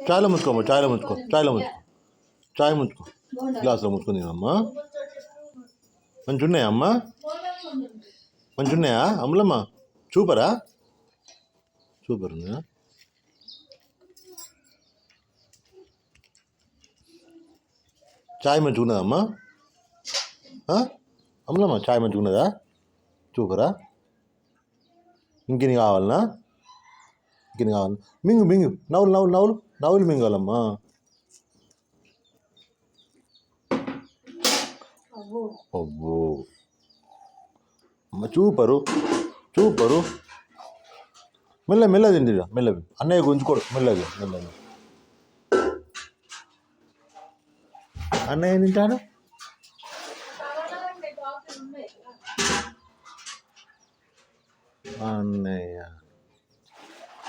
చాయ్లో ముంచుకోమ్మా, చాయ్లో ముంచుకో, చాయ్లో ముంచుకో, చాయ్ ముంచుకో, గ్లాసులో ముంచుకొని తినమ్మా. మంచిగా ఉన్నాయా అమ్మా? మంచిగా ఉన్నాయా అమ్ములమ్మ? సూపరా? సూపర్ ఉందా? చాయ్ మంచిగా ఉన్నదా అమ్మా? అమ్ములమ్మ చాయ్ మంచిగా ఉన్నదా? సూపరా? ఇంకెన్ని కావాలనా? ఇంకెన్ని కావాలి? మింగు మింగు, నవ్వులు నవ్వులు నవ్వులు నవ్వులు మింగాలమ్మా. అబ్బో అమ్మ సూపరు, సూపరు. మెల్ల మెల్ల తిండి, మెల్ల అన్నయ్య గుంజుకోడు, మెల్లగా మెల్లగా అన్నయ్య తింటాడు. అన్నయ్య